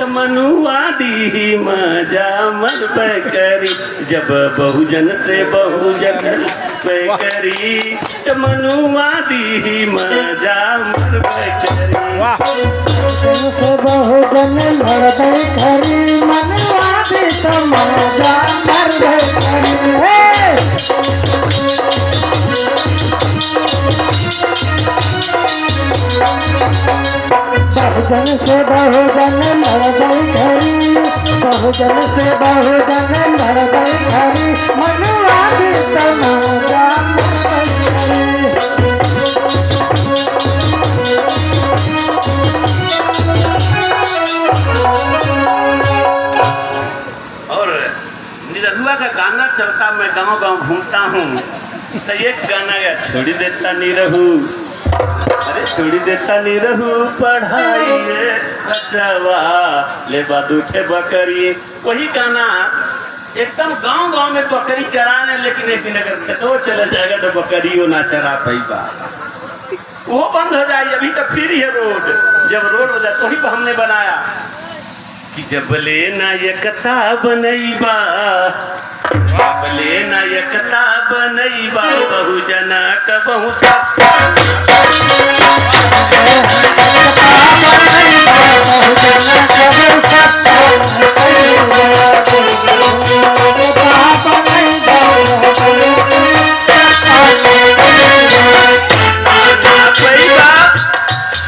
मनुवादी मजा मर करी जब बहुजन से बहुजन करी मनुवादी मजा मर करी से बहुजन लड़बे करी मनुवादी मजा मर करी बहुजन से बहुजन लड़बे करी बहुजन से बहुजन लड़बे करी मनुवादी मजा मर करी। और निरहुआ का गाना चलता, मैं गांव गांव घूमता हूँ तो एक गाना या छोड़ी देता निरहू, अरे छोड़ी देता निरहू पढ़ाई बचवा ले बादूठे बकरी। वही गाना एकदम गांव गांव में बकरी चराने, लेकिन एक दिन अगर खेतों चले जाएगा तो बकरियों ना चरा पाईबा, वो बंद हो जाए। अभी तो फिर ये रोड, जब रोड हो जाए तो ही हमने बनाया कि जब ले नायकता बनईबा, जब ले नायकता बनईबा बहुजना का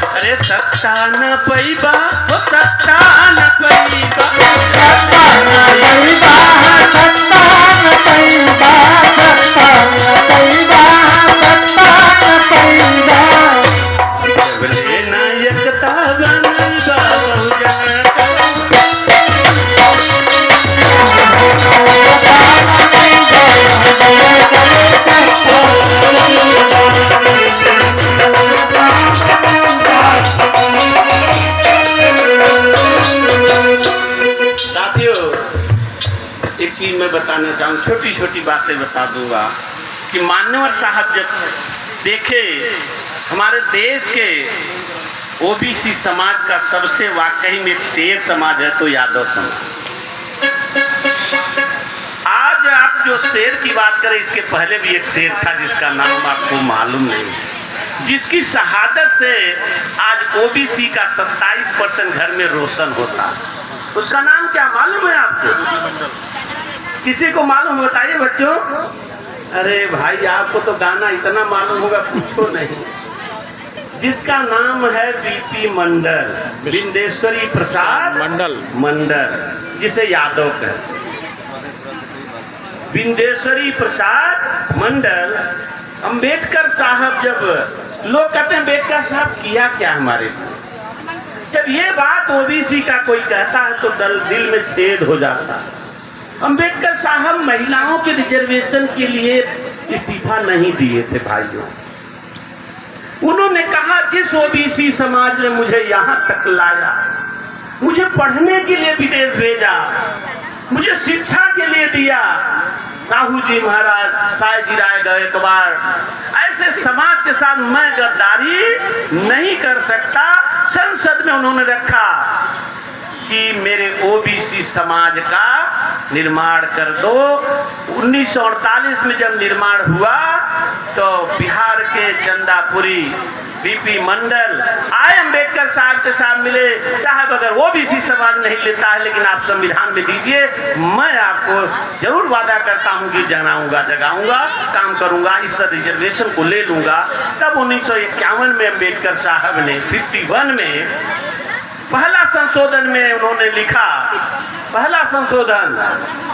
अरे सत्ता न पैबा, सत्ता न पैबा, सत्ता न पैबा, सत्ता न पैबा, सत्ता न पैबा, सत्ता न पैबा। जब ले नायकता बनईबा बहुजना चीज मैं बताना चाहूँ, छोटी छोटी बातें बता दूंगा कि मान्यवर साहब जब देखे हमारे देश के ओबीसी समाज का सबसे वाकई में एक शेर समाज है तो यादव समाज। आज आप जो शेर की बात करें, इसके पहले भी एक शेर था जिसका नाम आपको मालूम नहीं, जिसकी शहादत से आज ओबीसी का 27% घर में रोशन होता। उसका नाम क्या मालूम है आपको? किसी को मालूम बताइए बच्चों। अरे भाई आपको तो गाना इतना मालूम होगा पूछो नहीं। जिसका नाम है बीपी मंडल, बिंदेश्वरी प्रसाद मंडल, जिसे यादव कहते। बिंदेश्वरी प्रसाद मंडल। अंबेडकर साहब, जब लोग कहते हैं अंबेडकर साहब किया क्या हमारे लिए, जब ये बात ओबीसी का कोई कहता है तो दिल में छेद हो जाता है। अंबेडकर साहब महिलाओं के रिजर्वेशन के लिए इस्तीफा नहीं दिए थे भाइयों। उन्होंने कहा जिस ओबीसी समाज ने मुझे यहाँ तक लाया, मुझे पढ़ने के लिए विदेश भेजा, मुझे शिक्षा के लिए दिया, साहू जी महाराज साय जी राय गए एक बार, ऐसे समाज के साथ मैं गद्दारी नहीं कर सकता। संसद में उन्होंने रखा कि मेरे ओबीसी समाज का निर्माण कर दो। 1948 में जब निर्माण हुआ तो बिहार के चंदापुरी बीपी मंडल आए अंबेडकर साहब के साथ मिले। साहब अगर ओबीसी समाज नहीं लेता है लेकिन आप संविधान में दीजिए, मैं आपको जरूर वादा करता हूं कि जगाऊंगा, काम करूंगा, इस रिजर्वेशन को ले लूंगा। तब 1951 में अंबेडकर साहब ने 51 में पहला संशोधन में उन्होंने लिखा, पहला संशोधन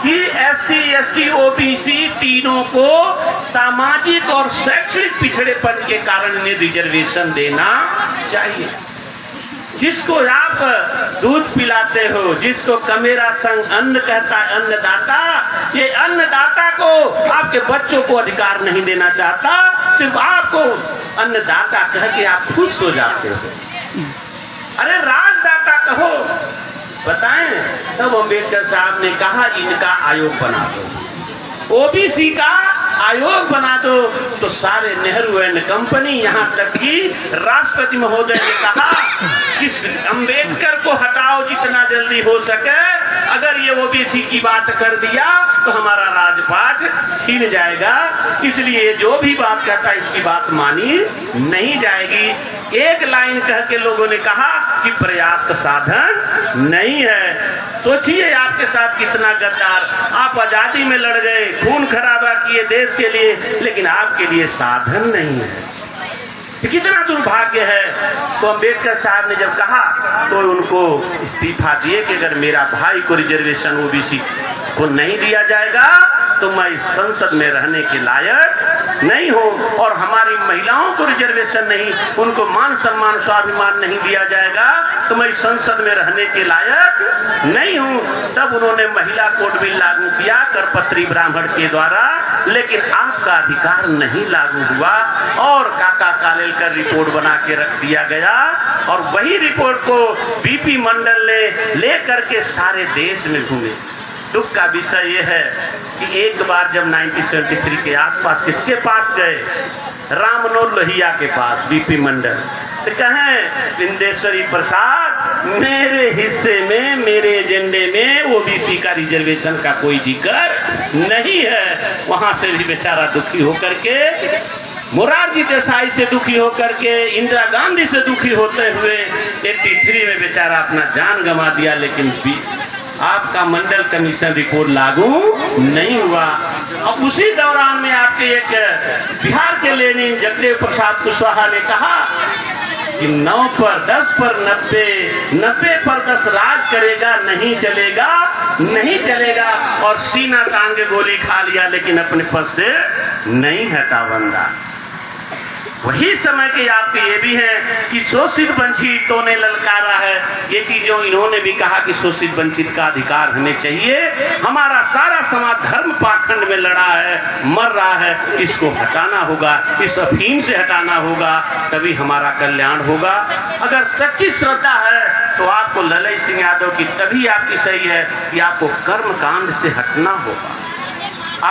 कि SC ST OBC तीनों को सामाजिक और शैक्षणिक पिछड़ेपन के कारण इन्हें रिजर्वेशन देना चाहिए। जिसको आप दूध पिलाते हो, जिसको कमेरा संग अन्न कहता है अन्नदाता, ये अन्नदाता को आपके बच्चों को अधिकार नहीं देना चाहता, सिर्फ आपको अन्नदाता कह के आप खुश हो जाते हो। अरे राजदाता कहो, बताएं। तब अंबेडकर साहब ने कहा इनका आयोग बना दो, ओबीसी का आयोग बना दो। तो सारे नेहरू एंड कंपनी, यहाँ तक कि राष्ट्रपति महोदय ने कहा कि अंबेडकर को हटाओ जितना जल्दी हो सके, अगर ये ओबीसी की बात कर दिया तो हमारा राजपाट छिन जाएगा, इसलिए जो भी बात कहता है इसकी बात मानी नहीं जाएगी। एक लाइन कह के लोगों ने कहा कि पर्याप्त साधन नहीं है। सोचिए आपके साथ कितना गद्दार, आप आजादी में लड़ गए, खून खराबा किए देश के लिए, लेकिन आपके लिए साधन नहीं है। कितना दुर्भाग्य है। तो अंबेडकर साहब ने जब कहा तो उनको इस्तीफा दिए कि अगर मेरा भाई को रिजर्वेशन ओबीसी को नहीं दिया जाएगा तो मैं इस संसद में रहने के लायक नहीं हूँ, और हमारी महिलाओं को रिजर्वेशन नहीं, उनको मान सम्मान स्वाभिमान नहीं दिया जाएगा तो मैं इस संसद में रहने के लायक नहीं हूँ। तब उन्होंने महिला कोड बिल लागू किया करपत्री ब्राह्मण के द्वारा, लेकिन आपका अधिकार नहीं लागू हुआ और काका कालेलकर रिपोर्ट बना के रख दिया गया, और वही रिपोर्ट को बीपी मंडल ने लेकर के सारे देश में घूमे। दुख का विषय यह है कि एक बार जब 1973 के आसपास किसके पास गए, रामनोर लोहिया के पास, बीपी मंडल, तो कहें बिंदेश्वरी प्रसाद मेरे हिस्से में, मेरे एजेंडे में ओबीसी का रिजर्वेशन का कोई जिक्र नहीं है। वहां से भी बेचारा दुखी होकर के, मोरारजी देसाई से दुखी होकर के, इंदिरा गांधी से दुखी होते हुए 83 में बेचारा अपना जान गंवा दिया, लेकिन आपका मंडल कमीशन रिपोर्ट लागू नहीं हुआ। और उसी दौरान में आपके एक बिहार के लेनिन जगदेव प्रसाद कुशवाहा ने कहा कि 9 पर 10 पर 90, 90 पर 10 राज करेगा, नहीं चलेगा, नहीं चलेगा, और सीना तान के गोली खा लिया, लेकिन अपने पद से नहीं हटा बंदा। वही समय के आपके ये भी हैं कि शोषित वंचितों ने ललकारा है, ये चीजों इन्होंने भी कहा कि शोषित वंचित का अधिकार होने चाहिए। हमारा सारा समाज धर्म पाखंड में लड़ा है, मर रहा है, इसको हटाना होगा, इस अफीम से हटाना होगा, तभी हमारा कल्याण होगा। अगर सच्ची श्रद्धा है तो आपको ललई सिंह यादव की तभी आपकी सही है कि आपको कर्म कांड से हटना होगा। आपको